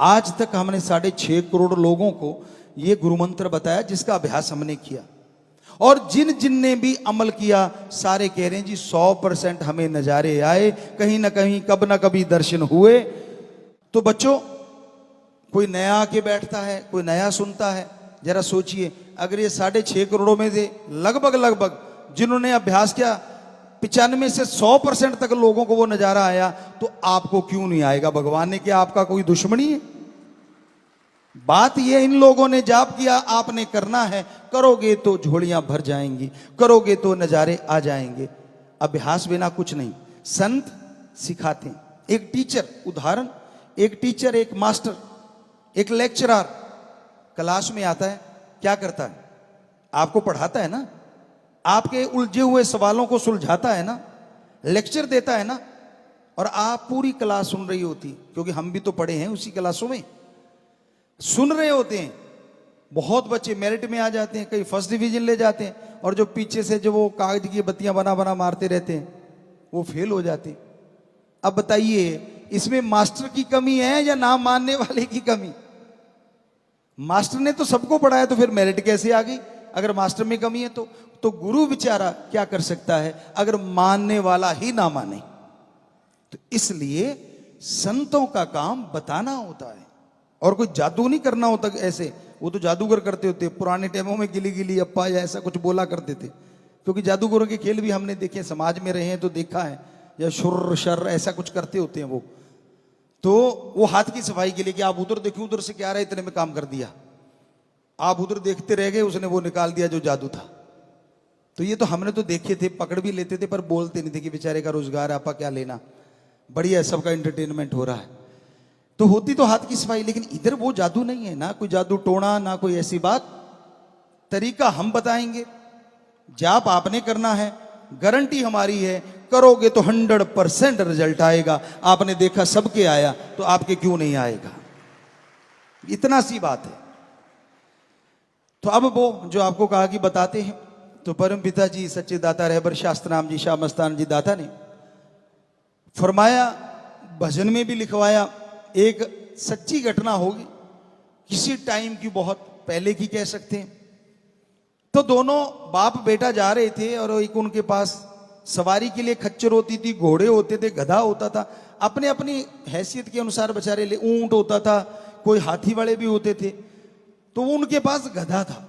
आज तक हमने 6.5 करोड़ लोगों को ये गुरु मंत्र बताया जिसका अभ्यास हमने किया, और जिन जिन ने भी अमल किया सारे कह रहे हैं जी 100% हमें नजारे आए, कहीं ना कहीं कब ना कभी दर्शन हुए। तो बच्चों, कोई नया आके बैठता है, कोई नया सुनता है, जरा सोचिए अगर ये 6.5 करोड़ में से लगभग जिन्होंने अभ्यास किया 95 से 100% तक लोगों को वो नजारा आया, तो आपको क्यों नहीं आएगा? भगवान ने क्या आपका कोई दुश्मनी है? बात ये इन लोगों ने जाप किया, आपने करना है, करोगे तो झोलियां भर जाएंगी, करोगे तो नजारे आ जाएंगे। अभ्यास बिना कुछ नहीं। संत सिखाते हैं, एक टीचर, उदाहरण, एक टीचर, एक मास्टर, एक लेक्चरर क्लास में आता है, क्या करता है? आपको पढ़ाता है ना, आपके उलझे हुए सवालों को सुलझाता है ना, लेक्चर देता है ना, और आप पूरी क्लास सुन रही होती, क्योंकि हम भी तो पढ़े हैं उसी क्लासों में, सुन रहे होते हैं। बहुत बच्चे मेरिट में आ जाते हैं, कई फर्स्ट डिवीजन ले जाते हैं, और जो पीछे से जो वो कागज की बत्तियां बना मारते रहते हैं वो फेल हो जाते हैं। अब बताइए, इसमें मास्टर की कमी है या ना मानने वाले की कमी? मास्टर ने तो सबको पढ़ाया, तो फिर मेरिट कैसे आ गई? अगर मास्टर में कमी है तो गुरु बेचारा क्या कर सकता है अगर मानने वाला ही ना माने? तो इसलिए संतों का काम बताना होता है, और कोई जादू नहीं करना होता। ऐसे वो तो जादूगर करते होते, पुराने टाइमों में गिली गिली अप्पा या ऐसा कुछ बोला करते थे, क्योंकि जादूगरों के खेल भी हमने देखे, समाज में रहे हैं तो देखा है, या शुर शर ऐसा कुछ करते होते हैं वो। तो वो हाथ की सफाई के लिए कि आप उधर देखिए, उधर से क्या आ रहा है, इतने में काम कर दिया, आप उधर देखते रह गए, उसने वो निकाल दिया जो जादू था। तो ये तो हमने तो देखे थे, पकड़ भी लेते थे, पर बोलते नहीं थे कि बेचारे का रोजगार है, आपा क्या लेना, बढ़िया सबका एंटरटेनमेंट हो रहा है। तो होती तो हाथ की सफाई, लेकिन इधर वो जादू नहीं है ना, कोई जादू टोना, ना कोई ऐसी बात। तरीका हम बताएंगे, जाप आपने करना है, गारंटी हमारी है, करोगे तो 100% रिजल्ट आएगा। आपने देखा सबके आया, तो आपके क्यों नहीं आएगा? इतना सी बात है। तो अब वो जो आपको कहा कि बताते हैं, तो परम पिता जी सच्चे दाता रहबर शास्त्र जी शाह मस्तान जी दाता ने फरमाया, भजन में भी लिखवाया, एक सच्ची घटना होगी, किसी टाइम की, बहुत पहले की कह सकते हैं। तो दोनों बाप बेटा जा रहे थे, और एक उनके पास सवारी के लिए खच्चर होती थी, घोड़े होते थे, गधा होता था, अपने अपनी हैसियत के अनुसार बेचारे ले, ऊंट होता था, कोई हाथी वाले भी होते थे। तो उनके पास गधा था,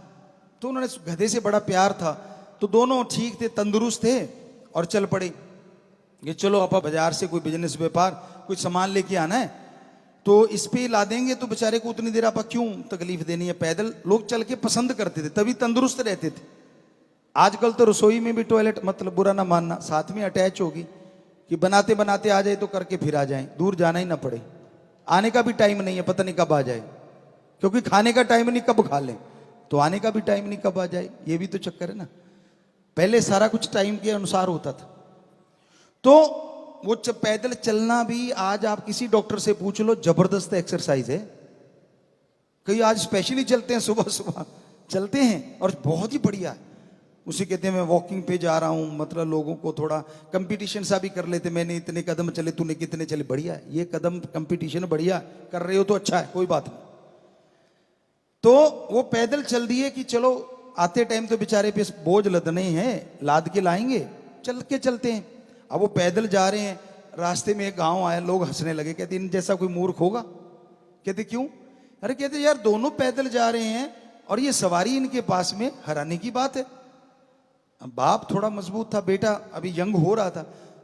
तो उन्होंने गधे से बड़ा प्यार था, तो दोनों ठीक थे, तंदुरुस्त थे, और चल पड़े कि चलो अपा बाजार से कोई बिजनेस व्यापार कुछ सामान लेके आना है, तो इस पे ला देंगे, तो बेचारे को उतनी देर आपा क्यों तकलीफ देनी है। पैदल लोग चल के पसंद करते थे, तभी तंदुरुस्त रहते थे। आजकल तो रसोई में भी टॉयलेट, मतलब बुरा ना मानना, साथ में अटैच होगी कि बनाते बनाते आ जाए तो करके फिर आ जाए, दूर जाना ही ना पड़े। आने का भी टाइम नहीं है, पता नहीं कब आ जाए, क्योंकि खाने का टाइम नहीं कब खा लें, तो आने का भी टाइम नहीं कब आ जाए, ये भी तो चक्कर है ना। पहले सारा कुछ टाइम के अनुसार होता था। तो वो पैदल चलना भी, आज आप किसी डॉक्टर से पूछ लो, जबरदस्त एक्सरसाइज है। कई आज स्पेशली चलते हैं, सुबह सुबह चलते हैं, और बहुत ही बढ़िया है। उसे कहते हैं मैं वॉकिंग पे जा रहा हूं, मतलब लोगों को थोड़ा कंपटीशन सा भी कर लेते, मैंने इतने कदम चले, तूने कितने चले, बढ़िया है ये कदम कंपटीशन, बढ़िया कर रहे हो तो अच्छा है, कोई बात नहीं। तो वो पैदल चल दिए कि चलो आते टाइम तो बेचारे पे बोझ लदने हैं, लाद के लाएंगे, चल के चलते हैं। अब वो पैदल जा रहे हैं, रास्ते में एक गांव आया, लोग हंसने लगे, कहते इन जैसा कोई मूर्ख होगा। कहते क्यों? अरे कहते यार दोनों पैदल जा रहे हैं, और ये सवारी इनके पास में, हैरानी की बात है। अब बाप थोड़ा मजबूत था, बेटा अभी यंग हो रहा था,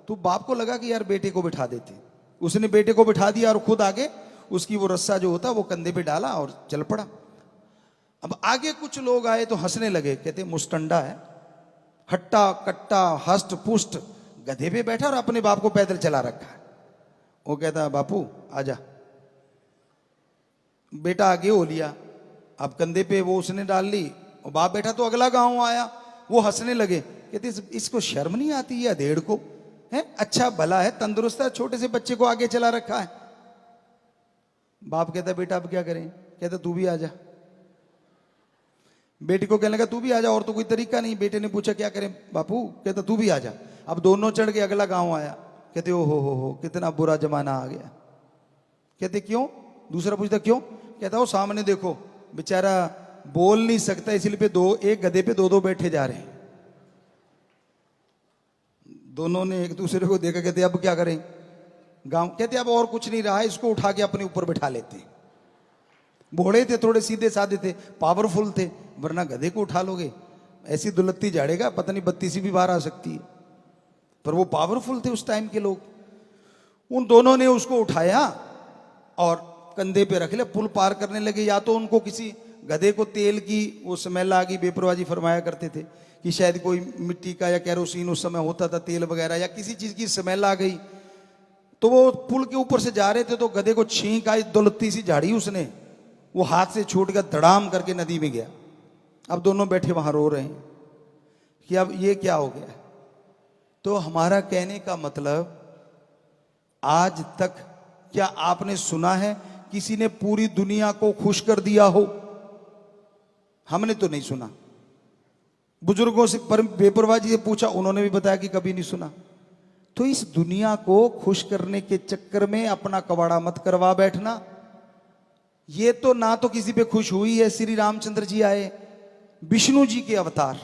तो बाप को लगा कि यार बेटे को बिठा देते। उसने बेटे को बिठा दिया, और खुद आगे उसकी वो रस्सा जो होता वो कंधे पे डाला और चल पड़ा। अब आगे कुछ लोग आए तो हंसने लगे, कहते मुस्टंडा है, हट्टा कट्टा हष्ट पुष्ट, गधे पे बैठा और अपने बाप को पैदल चला रखा है। वो कहता बापू आजा। बेटा आगे हो लिया, अब कंधे पे वो उसने डाल ली, और बाप बैठा। तो अगला गांव आया, वो हंसने लगे, कहते इसको शर्म नहीं आती है अधेड़ को, है अच्छा भला है, तंदुरुस्त है, छोटे से बच्चे को आगे चला रखा है। बाप कहता बेटा अब क्या करें? कहता तू भी आजा। बेटी को कहने लगा तू भी आजा, और तो कोई तरीका नहीं। बेटे ने पूछा क्या करें बापू? कहता तू भी आजा। अब दोनों चढ़ के अगला गांव आया, कहते ओ हो कितना बुरा जमाना आ गया। कहते क्यों? दूसरा पूछता क्यों, कहता वो सामने देखो बेचारा बोल नहीं सकता, इसलिए एक गधे पे दो बैठे जा रहे हैं। दोनों ने एक दूसरे को देखा, कहते अब क्या करें, गांव कहते अब और कुछ नहीं रहा है, इसको उठा के अपने ऊपर बैठा लेते। भोड़े थे, थोड़े सीधे साधे थे, पावरफुल थे, वरना गधे को उठा लोगे ऐसी दुलत्ती झाड़ेगा, पता नहीं 32 भी बाहर आ सकती है। पर वो पावरफुल थे उस टाइम के लोग। उन दोनों ने उसको उठाया और कंधे पे रख लिया, पुल पार करने लगे। या तो उनको किसी गधे को तेल की वो स्मेल आ गई, बेपरवाही फरमाया करते थे कि शायद कोई मिट्टी का या कैरोसिन उस समय होता था, तेल वगैरह, या किसी चीज की स्मेल आ गई। तो वो पुल के ऊपर से जा रहे थे तो गधे को छींक आई, दुलत्ती सी झाड़ी उसने, वो हाथ से छूट कर धड़ाम करके नदी में गया। अब दोनों बैठे वहां रो रहे हैं कि अब ये क्या हो गया। तो हमारा कहने का मतलब, आज तक क्या आपने सुना है किसी ने पूरी दुनिया को खुश कर दिया हो? हमने तो नहीं सुना। बुजुर्गों से बेपरवाही से पूछा, उन्होंने भी बताया कि कभी नहीं सुना। तो इस दुनिया को खुश करने के चक्कर में अपना कबाड़ा मत करवा बैठना। ये तो ना तो किसी पे खुश हुई है। श्री रामचंद्र जी आए, विष्णु जी के अवतार,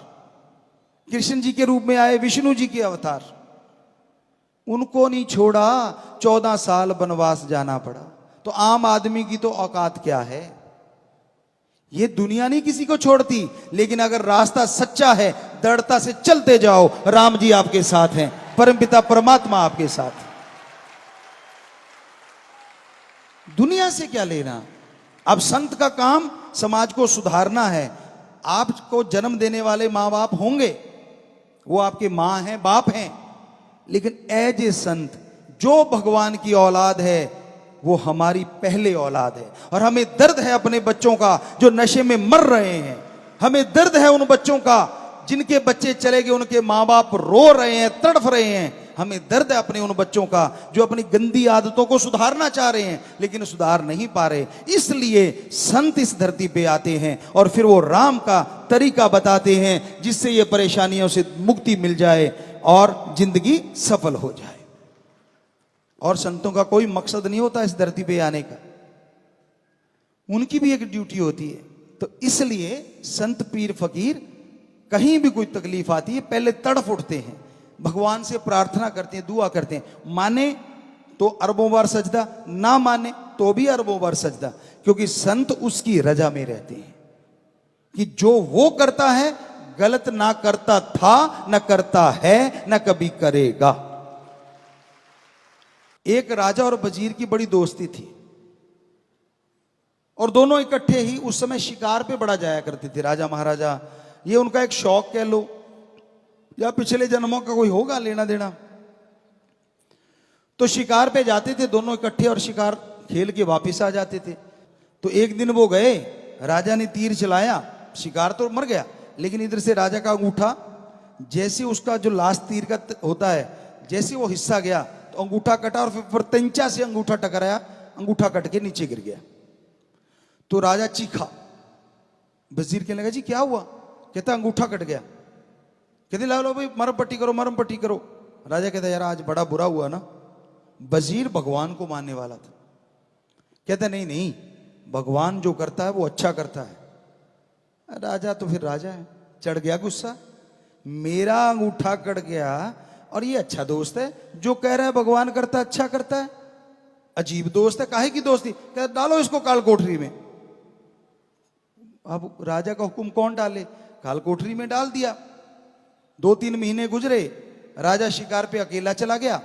कृष्ण जी के रूप में आए, विष्णु जी के अवतार, उनको नहीं छोड़ा, 14 साल वनवास जाना पड़ा। तो आम आदमी की तो औकात क्या है। ये दुनिया नहीं किसी को छोड़ती, लेकिन अगर रास्ता सच्चा है, दृढ़ता से चलते जाओ, राम जी आपके साथ हैं, परमपिता परमात्मा आपके साथ। दुनिया से क्या लेना। अब संत का काम समाज को सुधारना है। आपको जन्म देने वाले मां बाप होंगे, वो आपके मां हैं, बाप हैं, लेकिन एज ए संत जो भगवान की औलाद है वो हमारी पहले औलाद है। और हमें दर्द है अपने बच्चों का जो नशे में मर रहे हैं। हमें दर्द है उन बच्चों का जिनके बच्चे चले गए, उनके मां बाप रो रहे हैं, तड़फ रहे हैं। हमें दर्द है अपने उन बच्चों का जो अपनी गंदी आदतों को सुधारना चाह रहे हैं लेकिन सुधार नहीं पा रहे। इसलिए संत इस धरती पे आते हैं और फिर वो राम का तरीका बताते हैं जिससे ये परेशानियों से मुक्ति मिल जाए और जिंदगी सफल हो जाए। और संतों का कोई मकसद नहीं होता इस धरती पे आने का, उनकी भी एक ड्यूटी होती है। तो इसलिए संत पीर फकीर कहीं भी कोई तकलीफ आती है पहले तड़फ उठते हैं, भगवान से प्रार्थना करते हैं, दुआ करते हैं। माने तो अरबों बार सजदा, ना माने तो भी अरबों बार सजदा, क्योंकि संत उसकी रजा में रहते हैं कि जो वो करता है गलत ना करता था, ना करता है, ना कभी करेगा। एक राजा और वजीर की बड़ी दोस्ती थी और दोनों इकट्ठे ही उस समय शिकार पे बड़ा जाया करते थे। राजा महाराजा, ये उनका एक शौक कह लो या पिछले जन्मों का कोई होगा लेना देना। तो शिकार पे जाते थे दोनों इकट्ठे और शिकार खेल के वापस आ जाते थे। तो एक दिन वो गए, राजा ने तीर चलाया, शिकार तो मर गया, लेकिन इधर से राजा का अंगूठा, जैसे उसका जो लास्ट तीर का होता है, जैसे वो हिस्सा गया तो अंगूठा कटा और फिर तंचा से अंगूठा टकराया, अंगूठा कट के नीचे गिर गया। तो राजा चीखा, वजीर कहने लगा जी क्या हुआ? कहता अंगूठा कट गया। कहते लो भाई मरम पट्टी करो, मरम पट्टी करो। राजा कहता यार आज बड़ा बुरा हुआ ना, वजीर भगवान को मानने वाला था। कहता नहीं नहीं, भगवान जो करता है वो अच्छा करता है। राजा तो फिर राजा है, चढ़ गया गुस्सा, मेरा अंगूठा कट गया और ये अच्छा दोस्त है जो कह रहा है भगवान करता है, अच्छा करता है। अजीब दोस्त है, काहे की दोस्ती? कहता डालो इसको काल कोठरी में। अब राजा का हुक्म कौन डाले, काल कोठरी में डाल दिया। 2-3 महीने गुजरे, राजा शिकार पे अकेला चला गया।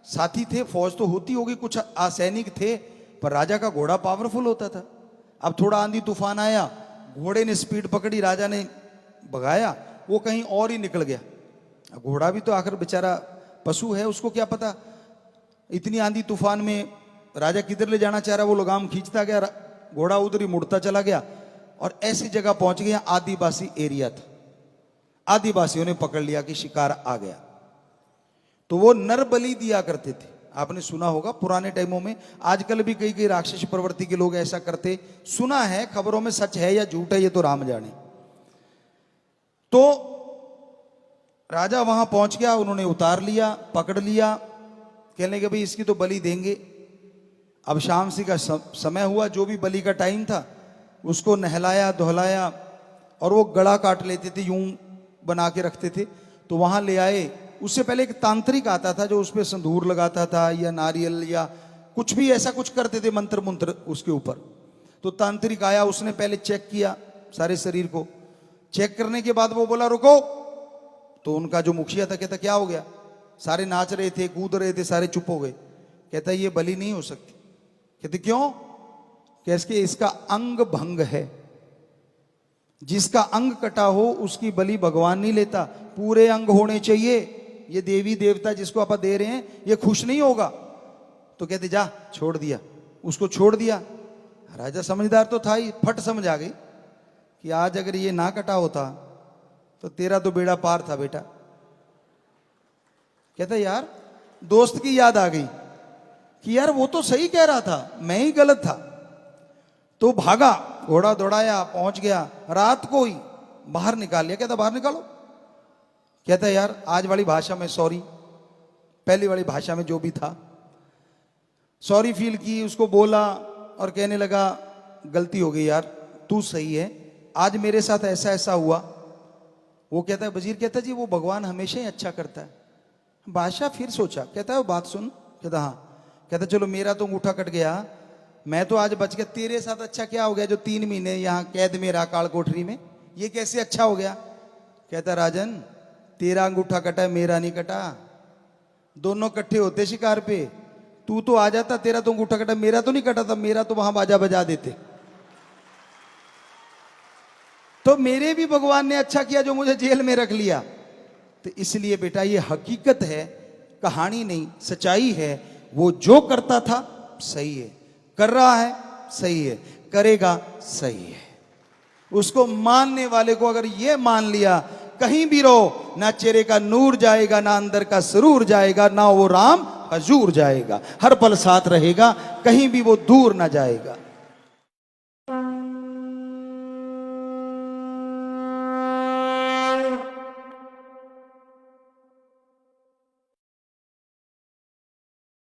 साथी थे, फौज तो होती होगी, कुछ असैनिक थे, पर राजा का घोड़ा पावरफुल होता था। अब थोड़ा आंधी तूफान आया, घोड़े ने स्पीड पकड़ी, राजा ने भगाया, वो कहीं और ही निकल गया। अब घोड़ा भी तो आखिर बेचारा पशु है, उसको क्या पता इतनी आंधी तूफान में राजा किधर ले जाना चाह रहा, वो लगाम खींचता गया, घोड़ा उधर ही मुड़ता चला गया और ऐसी जगह पहुंच गया, आदिवासी एरिया था। आदिवासियों ने पकड़ लिया कि शिकार आ गया। तो वो नर बलि दिया करते थे, आपने सुना होगा पुराने टाइमों में। आजकल भी कई कई राक्षस प्रवृत्ति के लोग ऐसा करते, सुना है, खबरों में सच है या झूठ है ये तो राम जाने। तो राजा वहां पहुंच गया, उन्होंने उतार लिया, पकड़ लिया, कहने के भाई इसकी तो बलि देंगे। अब शाम सी का समय हुआ, जो भी बलि का टाइम था उसको नहलाया धुलाया, और वो गला काट लेते थे, यूं बना के रखते थे, तो वहां ले आए। उससे पहले एक तांत्रिक आता था जो उस पर संदूर लगाता था या नारियल या कुछ भी ऐसा कुछ करते थे, मंत्र मंत्र उसके ऊपर। तो तांत्रिक आया, उसने पहले चेक किया सारे शरीर को। चेक करने के बाद वो बोला रुको। तो उनका जो मुखिया था कहता क्या हो गया? सारे नाच रहे थे, कूद रहे थे, सारे चुप हो गए। कहता ये बलि नहीं हो सकती। कहते क्यों? कैसे? इसका अंग भंग है, जिसका अंग कटा हो उसकी बलि भगवान नहीं लेता, पूरे अंग होने चाहिए। ये देवी देवता जिसको आप दे रहे हैं ये खुश नहीं होगा। तो कहते जा, छोड़ दिया, उसको छोड़ दिया। राजा समझदार तो था ही, फट समझ आ गई कि आज अगर ये ना कटा होता तो तेरा तो बेड़ा पार था बेटा। कहता यार, दोस्त की याद आ गई कि यार वो तो सही कह रहा था, मैं ही गलत था। तो भागा, घोड़ा दौड़ाया, पहुंच गया, रात को ही बाहर निकाल लिया। कहता बाहर निकालो। कहता यार आज वाली भाषा में सॉरी, पहली वाली भाषा में जो भी था सॉरी फील की, उसको बोला और कहने लगा गलती हो गई यार, तू सही है, आज मेरे साथ ऐसा ऐसा हुआ। वो कहता है, वजीर कहता जी वो भगवान हमेशा ही अच्छा करता है। बादशाह फिर सोचा, कहता है वो बात सुन। कहता हाँ। कहता चलो मेरा तो अंगूठा कट गया, मैं तो आज बच गया, तेरे साथ अच्छा क्या हो गया जो 3 महीने यहाँ कैद में रहा काल कोठरी में, ये कैसे अच्छा हो गया? कहता राजन तेरा अंगूठा कटा है, मेरा नहीं कटा, दोनों इकट्ठे होते शिकार पे, तू तो आ जाता, तेरा तो अंगूठा कटा, मेरा तो नहीं कटा था, मेरा तो वहां बाजा बजा देते। तो मेरे भी भगवान ने अच्छा किया जो मुझे जेल में रख लिया। तो इसलिए बेटा ये हकीकत है, कहानी नहीं, सच्चाई है। वो जो करता था सही है, कर रहा है सही है, करेगा सही है। उसको मानने वाले को अगर ये मान लिया, कहीं भी रहो, ना चेहरे का नूर जाएगा, ना अंदर का सुरूर जाएगा, ना वो राम हजूर जाएगा, हर पल साथ रहेगा, कहीं भी वो दूर ना जाएगा।